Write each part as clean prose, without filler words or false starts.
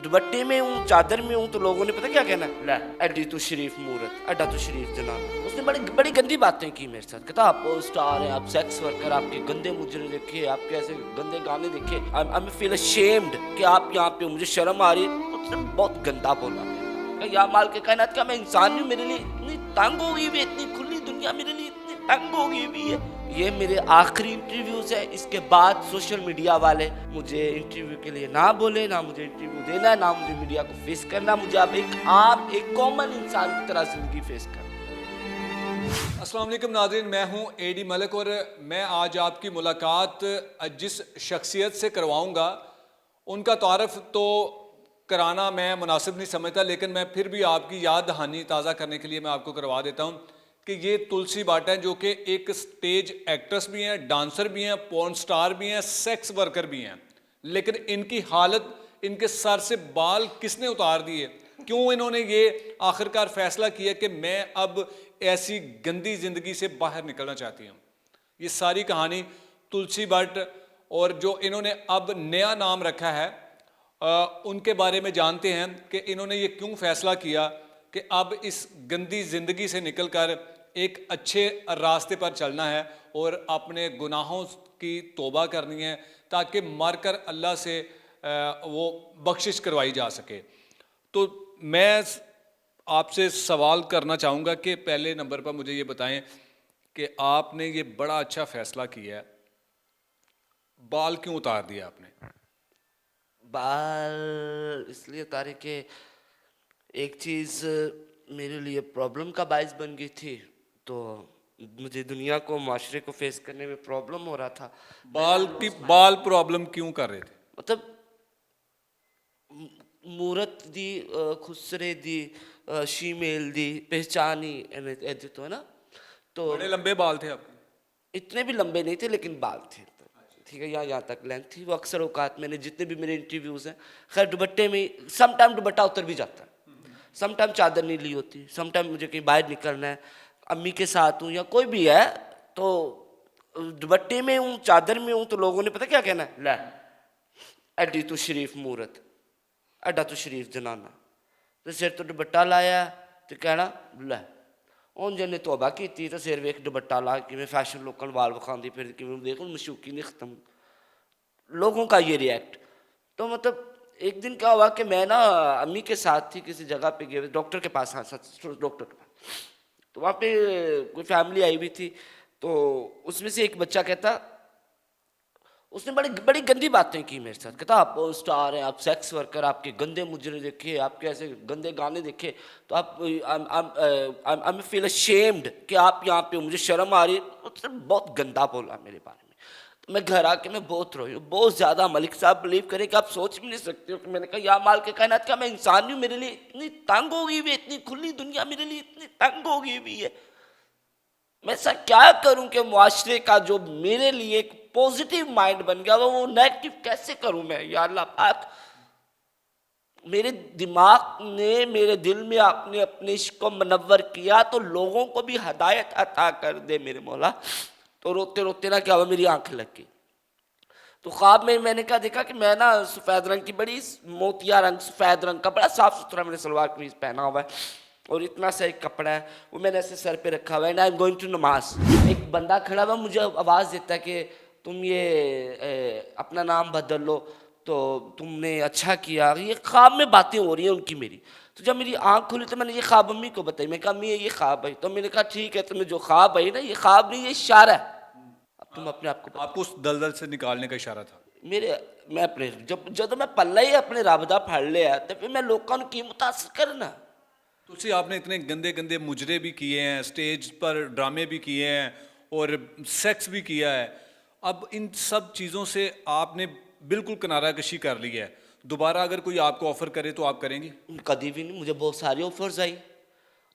दुपट्टे में हूँ, चादर में हूँ, तो लोगों ने पता क्या कहना, ला एडी तो शरीफ मूरत, अड्डा तो शरीफ जनाना। उसने बड़ी बड़ी गंदी बातें की मेरे साथ। कहता आप स्टार हैं, आप सेक्स वर्कर, आपके गंदे मुजरे देखे, आपके ऐसे गंदे गाने देखे, आई फील अशेम्ड कि आप यहाँ पे, मुझे शर्म आ रही है। उसने बहुत गंदा बोला। या माल के कायनात का मैं इंसान हूँ, मेरे लिए इतनी तंग हो गई हुई है, इतनी खुली दुनिया मेरे लिए इतनी तंग हो गई हुई है। ये मेरे आखिरी इंटरव्यूज है। इसके बाद सोशल मीडिया वाले मुझे इंटरव्यू के लिए ना बोले, ना मुझे इंटरव्यू देना है, ना मुझे मीडिया को फेस करना। मुझे अब एक कॉमन इंसान की तरह जिंदगी फेस करना। अस्सलाम वालेकुम नाज़रीन, मैं हूं एडी मलिक और मैं आज आपकी मुलाकात जिस शख्सियत से करवाऊंगा उनका तारफ़ तो कराना मैं मुनासिब नहीं समझता, लेकिन मैं फिर भी आपकी याद दहानी ताज़ा करने के लिए मैं आपको करवा देता हूं कि ये तुलसी बाटा हैं, जो कि एक स्टेज एक्ट्रेस भी हैं, डांसर भी हैं, पॉर्न स्टार भी हैं, सेक्स वर्कर भी हैं। लेकिन इनकी हालत, इनके सर से बाल किसने उतार दिए? क्यों इन्होंने ये आखिरकार फैसला किया कि मैं अब ऐसी गंदी ज़िंदगी से बाहर निकलना चाहती हूँ? ये सारी कहानी तुलसी भट्ट और जो इन्होंने अब नया नाम रखा है उनके बारे में जानते हैं कि इन्होंने ये क्यों फैसला किया कि अब इस गंदी ज़िंदगी से निकलकर एक अच्छे रास्ते पर चलना है और अपने गुनाहों की तौबा करनी है, ताकि मरकर अल्लाह से वो बख्शिश करवाई जा सके। तो मैं आपसे सवाल करना चाहूँगा कि पहले नंबर पर मुझे ये बताएं कि आपने ये बड़ा अच्छा फ़ैसला किया है, बाल क्यों उतार दिया आपने? बाल इसलिए उतारे कि एक चीज़ मेरे लिए प्रॉब्लम का बायस बन गई थी, तो मुझे दुनिया को, माशरे को फेस करने में प्रॉब्लम हो रहा था। बाल प्रॉब्लम क्यों कर रहे थे? मतलब मूरत दी, खुसरे दी, शीमेल दी, पहचानी ऐसे तो है ना। तो बड़े लंबे बाल थे आपके? इतने भी लंबे नहीं थे, लेकिन बाल थे, ठीक है, यहाँ तक लेंथ थी। वो अक्सर औकात मैंने जितने भी मेरे इंटरव्यूज़ हैं, खैर दुपट्टे में सम टाइम दुपट्टा उतर भी जाता है, सम टाइम चादर नहीं ली होती, सम टाइम मुझे कहीं बाहर निकलना है, अम्मी के साथ हूँ या कोई भी है, तो दुपट्टे में हूँ, चादर में हूँ, तो लोगों ने पता क्या कहना है, ला एडी तो शरीफ मूरत, अड्डा तो शरीफ जनाना। तो सिर तो दुपट्टा लाया तो कहना लै उन जिन्हें तौबा की थी, तो सिर वेख दुपट्टा ला कि मैं फैशन लोगों वाल विखाती फिर कि देखो मशूकी नहीं खत्म, लोगों का ये रिएक्ट। तो मतलब एक दिन क्या हुआ कि मैं ना अम्मी के साथ थी, किसी जगह पे गए, डॉक्टर के पास, हाँ सच, डॉक्टर के पास। तो वहाँ पे कोई फैमिली आई हुई थी, तो उसमें से एक बच्चा कहता, उसने बड़ी बड़ी गंदी बातें की मेरे साथ। कहता आप स्टार हैं, आप सेक्स वर्कर, आपके गंदे मुजरे देखे, आपके ऐसे गंदे गाने देखे, तो आप आई फील अशेम्ड कि आप यहाँ पे, मुझे शर्म आ रही है। उसने बहुत गंदा बोला मेरे बारे में। तो मैं घर आके मैं बहुत रोई हूँ, बहुत ज़्यादा। मलिक साहब बिलीव करें कि आप सोच भी नहीं सकते हो कि मैंने कहा या माल के कायनात का मैं इंसान हूँ, मेरे लिए इतनी तंग हो गई हुई है, इतनी खुली दुनिया मेरे लिए इतनी तंग हो गई हुई है। मैं ऐसा क्या करूं कि मुआशरे का जो मेरे लिए एक पॉजिटिव माइंड बन गया वो नेगेटिव कैसे करूं मैं? या अल्लाह पाक, मेरे दिमाग ने, मेरे दिल में आपने अपने इश्क को मुनव्वर किया, तो लोगों को भी हदायत अता कर दे मेरे मौला। तो रोते रोते ना क्या हुआ, मेरी आंख लग गई। तो ख्वाब में मैंने क्या देखा कि मैं ना सफ़ेद रंग की, बड़ी मोतिया रंग, सफ़ेद रंग का बड़ा साफ सुथरा मैंने सलवार कमीज पहना हुआ है, और इतना सा एक कपड़ा है, वो मैंने ऐसे सर पे रखा हुआ है, and I am going to नमाज। एक बंदा खड़ा हुआ मुझे आवाज़ देता है कि तुम ये अपना नाम बदल लो, तो तुमने अच्छा किया। ये ख्वाब में बातें हो रही हैं उनकी मेरी। तो जब मेरी आंख खुली तो मैंने ये ख्वाब अम्मी को बताई। मैं कहा अम्मी ये ख्वाब है। तो मैंने कहा ठीक है, तुम्हें जो ख्वाब है ना, ये ख्वाब नहीं, ये इशारा है, अब तुम अपने आप को आपको उस दलदल से निकालने का इशारा था? मेरे, मैं अपने जब मैं पल्ला ही अपने रब दा फड़ लिया, तो फिर मैं लोगों को की मुतासर करना। तुलसी, आपने इतने गंदे गंदे मुजरे भी किए हैं, स्टेज पर ड्रामे भी किए हैं और सेक्स भी किया है। अब इन सब चीज़ों से आपने बिल्कुल किनारा कशी कर ली है। दोबारा अगर कोई आपको ऑफ़र करे तो आप करेंगे? कभी भी नहीं। मुझे बहुत सारी ऑफर्स आई,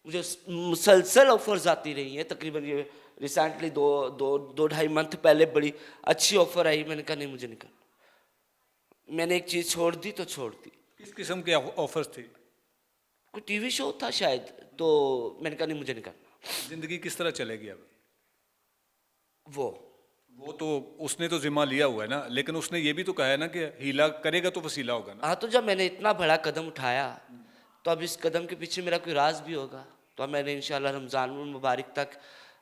मुझे मुसलसल ऑफर्स आती रही हैं। तकरीबन ये रिसेंटली दो ढाई मंथ पहले बड़ी अच्छी ऑफर आई। मैंने कहा नहीं, मुझे नहीं करना। मैंने एक चीज़ छोड़ दी तो छोड़ दी। किस किस्म के ऑफर्स थे? कोई टीवी शो था शायद, तो मैंने कहा नहीं, मुझे नहीं करना। ज़िंदगी किस तरह चलेगी अब? वो वो तो उसने तो जिम्मा लिया हुआ है ना, लेकिन उसने ये भी तो कहा है ना कि हीला करेगा तो वसीला होगा ना। हाँ, तो जब मैंने इतना बड़ा कदम उठाया तो अब इस कदम के पीछे मेरा कोई राज भी होगा। तो अब मैंने इंशाल्लाह रमज़ान मुबारक तक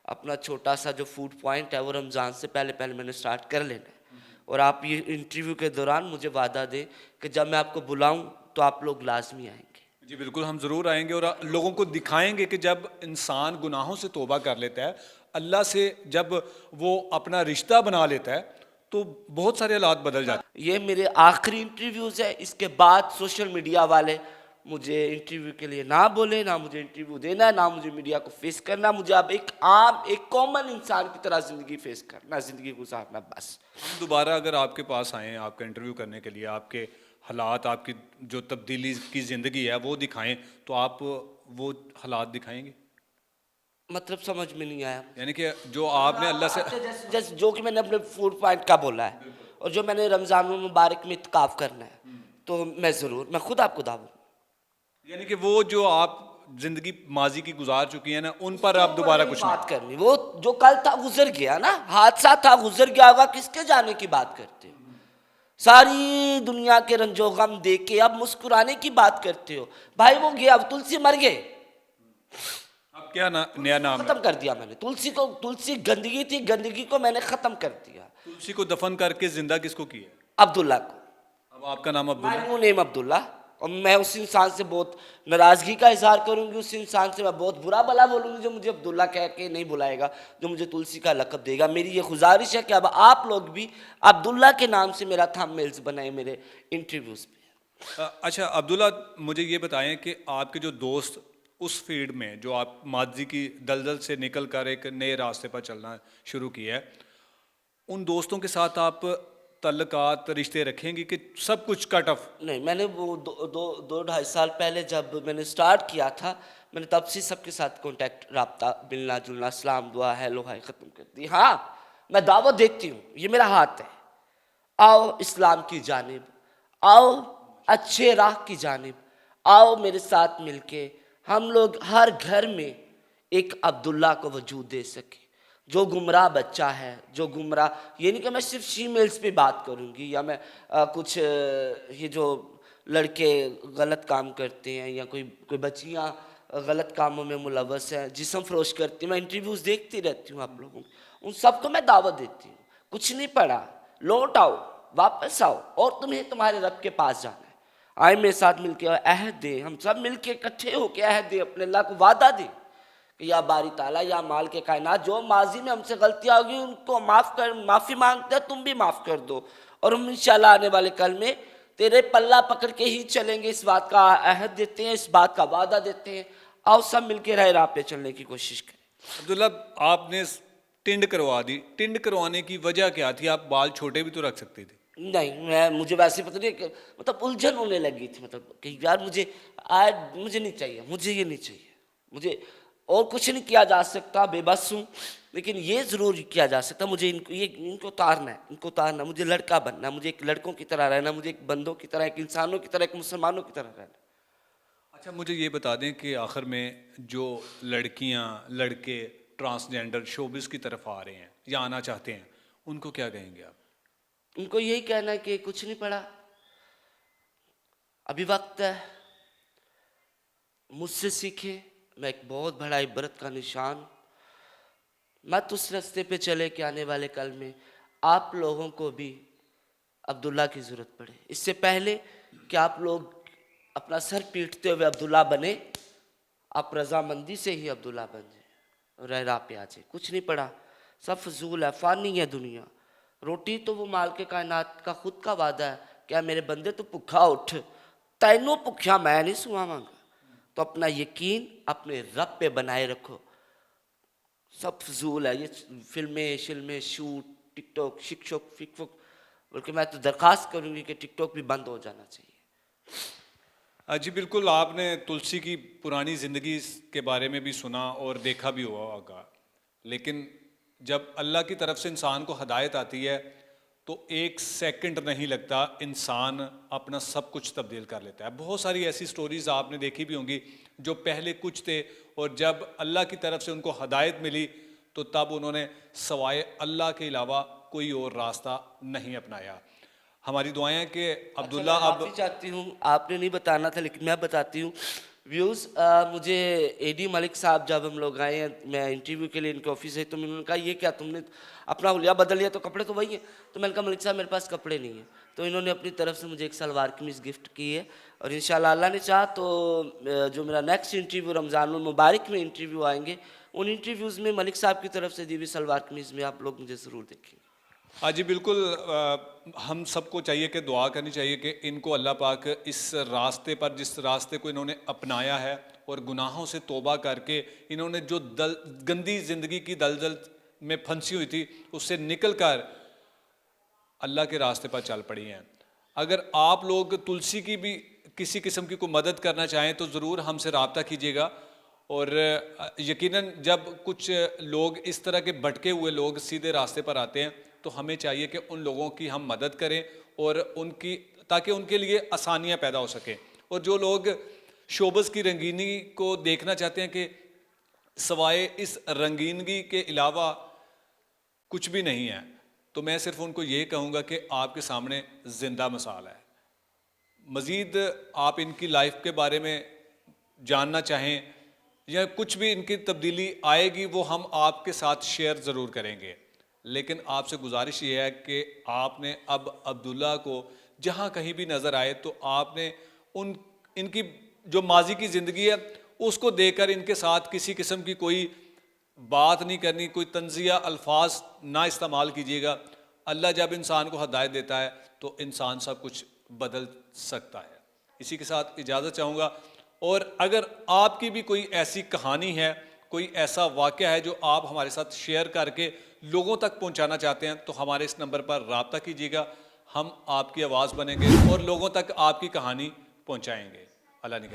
अपना छोटा सा जो फूड पॉइंट है वो रमज़ान से पहले पहले मैंने स्टार्ट कर लेना है। और आप ये इंटरव्यू के दौरान मुझे वादा दें कि जब मैं आपको बुलाऊं तो आप लोग लाजमी आएंगे। जी बिल्कुल, हम ज़रूर आएंगे और लोगों को दिखाएंगे कि जब इंसान गुनाहों से तौबा कर लेता है, अल्लाह से जब वो अपना रिश्ता बना लेता है, तो बहुत सारे हालात बदल जाते हैं। ये मेरे आखिरी इंटरव्यूज़ है। इसके बाद सोशल मीडिया वाले मुझे इंटरव्यू के लिए ना बोले, ना मुझे इंटरव्यू देना, ना मुझे मीडिया को फेस करना। मुझे अब एक आम, एक कॉमन इंसान की तरह ज़िंदगी फेस करना, ज़िंदगी गुजारना, बस। हम दोबारा अगर आपके पास आएँ आपका इंटरव्यू करने के लिए, आपके हालात, आपकी जो तब्दीली की ज़िंदगी है वो दिखाएं, तो आप वो हालात दिखाएंगे? मतलब समझ में नहीं आया। यानी कि जो आपने अल्लाह से अच्छा, जैसे जैसे जो कि मैंने अपने फूड पॉइंट का बोला है और जो मैंने रमज़ान मुबारक में इत्काफ करना है, तो मैं ज़रूर, मैं खुद आपको दावत, यानी कि वो जो आप जिंदगी माजी की गुजार चुकी है ना, उन पर आप दोबारा कुछ नहीं। बात करनी। वो जो कल था गुजर गया ना, हादसा था गुजर गया होगा, किसके जाने की बात करते हो? सारी दुनिया के रंजो गम देख के अब मुस्कुराने की बात करते हो। भाई वो गया, अब तुलसी मर गए, अब क्या नया नाम है? खत्म कर दिया मैंने तुलसी को। तुलसी गंदगी थी, गंदगी को मैंने खत्म कर दिया। तुलसी को दफन करके जिंदा किसको किया? अब्दुल्ला को। अब आपका नाम अब्दुल्ला? My name Abdullah. और मैं उस इंसान से बहुत नाराज़गी का इजहार करूंगी, उस इंसान से मैं बहुत बुरा भला बोलूंगी जो मुझे अब्दुल्ला कह के नहीं बुलाएगा, जो मुझे तुलसी का लक़ब देगा। मेरी ये गुजारिश है कि अब आप लोग भी अब्दुल्ला के नाम से मेरा थंबनेल्स बनाए मेरे इंटरव्यूज़ पे। अच्छा अब्दुल्ला, मुझे ये बताएं कि आपके जो दोस्त उस फील्ड में जो आप माजी की दलदल से निकल कर एक नए रास्ते पर चलना शुरू किया है, उन दोस्तों के साथ आप तल्लुकात रिश्ते रखेंगे कि सब कट ऑफ? नहीं, मैंने वो दो ढाई साल पहले जब मैंने स्टार्ट किया था, मैंने तब से सबके साथ कांटेक्ट, राब्ता, मिलना जुलना, सलाम दुआ हेलो हाय ख़त्म कर दी। हाँ, मैं दावत देती हूँ, ये मेरा हाथ है, आओ इस्लाम की जानिब, आओ अच्छे राह की जानिब, आओ मेरे साथ मिलके हम लोग हर घर में एक अब्दुल्ला को वजूद दे सके। जो गुमराह बच्चा है, जो गुमराह, ये नहीं कि मैं सिर्फ फीमेल्स पे बात करूँगी या मैं कुछ ये जो लड़के गलत काम करते हैं या कोई बच्चियाँ गलत कामों में मुलव्वस हैं, जिस्म फरोश करती हैं, मैं इंटरव्यूज़ देखती रहती हूँ आप लोगों, उन सबको मैं दावत देती हूँ। कुछ नहीं पड़ा, लौट आओ, वापस आओ और तुम्हें तुम्हारे रब के पास जाना है। आए मेरे साथ मिलके और अहद दे, हम सब मिलके इकट्ठे होके अहद दे, अपने अल्लाह को वादा दे कि या बारी ताला या माल के कायनात, जो माजी में हमसे गलतियाँ होगी उनको माफ़ कर, माफ़ी मांगते हैं, तुम भी माफ़ कर दो और हम इंशाल्लाह आने वाले कल में तेरे पल्ला पकड़ के ही चलेंगे। इस बात का अहद देते हैं, इस बात का वादा देते हैं। आओ सब मिलके राह राह पे चलने की कोशिश करें। अब्दुल्ला, आपने टिंड करवा दी, टिंड करवाने की वजह क्या थी? आप बाल छोटे भी तो रख सकते थे। नहीं, मैं मुझे वैसे पता नहीं, मतलब उलझन होने लगी थी, मतलब कि यार मुझे मुझे नहीं चाहिए, मुझे ये नहीं चाहिए, मुझे और कुछ नहीं किया जा सकता, बेबस हूँ, लेकिन ये ज़रूर किया जा सकता, मुझे इनको उतारना है, इनको उतारना, मुझे लड़का बनना, मुझे एक लड़कों की तरह रहना, मुझे एक बंदों की तरह, एक इंसानों की तरह, एक मुसलमानों की तरह रहना। अच्छा, मुझे ये बता दें कि आखिर में जो लड़कियां लड़के ट्रांसजेंडर शोबिस की तरफ आ रहे हैं या आना चाहते हैं, उनको क्या कहेंगे आप? उनको यही कहना है कि कुछ नहीं पड़ा, अभी वक्त है, मुझसे सीखे, मैं एक बहुत बड़ा इबरत का निशान, मत उस रास्ते पे चले कि आने वाले कल में आप लोगों को भी अब्दुल्ला की ज़रूरत पड़े। इससे पहले कि आप लोग अपना सर पीटते हुए अब्दुल्ला बने, आप रजामंदी से ही अब्दुल्ला बन जाए, रह राह पे आ जाए। कुछ नहीं पड़ा, सब फजूल है, फ़ानी है दुनिया। रोटी तो वो माल के कायनात का खुद का वादा है, क्या मेरे बंदे तो भुखा उठ, तैनों भुखा मैं नहीं सुवावांगा। तो अपना यकीन अपने रब पे बनाए रखो, सब फजूल है ये फिल्में शिल्में शूट, टिकटॉक, शिक्षक फिकफुक, बल्कि मैं तो दरख्वास्त करूँगी कि टिकटॉक भी बंद हो जाना चाहिए। जी बिल्कुल, आपने तुलसी की पुरानी ज़िंदगी के बारे में भी सुना और देखा भी हुआ होगा, लेकिन जब अल्लाह की तरफ से इंसान को हदायत आती है तो एक सेकंड नहीं लगता, इंसान अपना सब कुछ तब्दील कर लेता है। बहुत सारी ऐसी स्टोरीज़ आपने देखी भी होंगी जो पहले कुछ थे और जब अल्लाह की तरफ से उनको हदायत मिली तो तब उन्होंने सवाए अल्लाह के अलावा कोई और रास्ता नहीं अपनाया। हमारी दुआएं हैं कि अब्दुल्ला अच्छा, मैं अब माफी चाहती हूँ, आपने नहीं बताना था लेकिन मैं बताती हूँ। व्यूज़, मुझे एडी मलिक साहब जब हम लोग आए हैं, मैं इंटरव्यू के लिए इनके ऑफिस है, तो मैंने उन्होंने कहा ये क्या तुमने अपना हुलिया बदल लिया, तो कपड़े तो वही हैं। तो मैंने कहा मलिक साहब मेरे पास कपड़े नहीं हैं। तो इन्होंने अपनी तरफ से मुझे एक सलवार कमीज़ गिफ्ट की है, और इंशाल्लाह अल्लाह ने चाहा तो जो मेरा नेक्स्ट इंटरव्यू रमज़ानुल मुबारक में इंटरव्यू आएंगे, उन इंटरव्यूज़ में मलिक साहब की तरफ से दी हुई सलवार कमीज़ में आप लोग मुझे ज़रूर देखेंगे। हाँ जी बिल्कुल, हम सबको चाहिए कि दुआ करनी चाहिए कि इनको अल्लाह पाक इस रास्ते पर, जिस रास्ते को इन्होंने अपनाया है और गुनाहों से तौबा करके इन्होंने जो गंदी ज़िंदगी की दलदल में फंसी हुई थी उससे निकल कर अल्लाह के रास्ते पर चल पड़ी हैं। अगर आप लोग तुलसी की भी किसी किस्म की कोई मदद करना चाहें तो ज़रूर हमसे रब्ता कीजिएगा। और यकीनन जब कुछ लोग इस तरह के भटके हुए लोग सीधे रास्ते पर आते हैं तो हमें चाहिए कि उन लोगों की हम मदद करें और उनकी, ताकि उनके लिए आसानियां पैदा हो सकें। और जो लोग शोबस की रंगीनी को देखना चाहते हैं कि सवाए इस रंगीनगी के अलावा कुछ भी नहीं है, तो मैं सिर्फ उनको ये कहूँगा कि आपके सामने ज़िंदा मिसाल है। मज़ीद आप इनकी लाइफ के बारे में जानना चाहें या कुछ भी इनकी तब्दीली आएगी वो हम आपके साथ शेयर ज़रूर करेंगे। लेकिन आपसे गुजारिश ये है कि आपने अब अब्दुल्ला को जहाँ कहीं भी नज़र आए तो आपने इनकी जो माजी की ज़िंदगी है उसको देखकर इनके साथ किसी किस्म की कोई बात नहीं करनी, कोई तंजिया अल्फाज ना इस्तेमाल कीजिएगा। अल्लाह जब इंसान को हदायत देता है तो इंसान सब कुछ बदल सकता है। इसी के साथ इजाज़त चाहूँगा। और अगर आपकी भी कोई ऐसी कहानी है, कोई ऐसा वाक़या है जो आप हमारे साथ शेयर करके लोगों तक पहुंचाना चाहते हैं तो हमारे इस नंबर पर रब्ता कीजिएगा। हम आपकी आवाज़ बनेंगे और लोगों तक आपकी कहानी पहुंचाएंगे। अल्लाह ने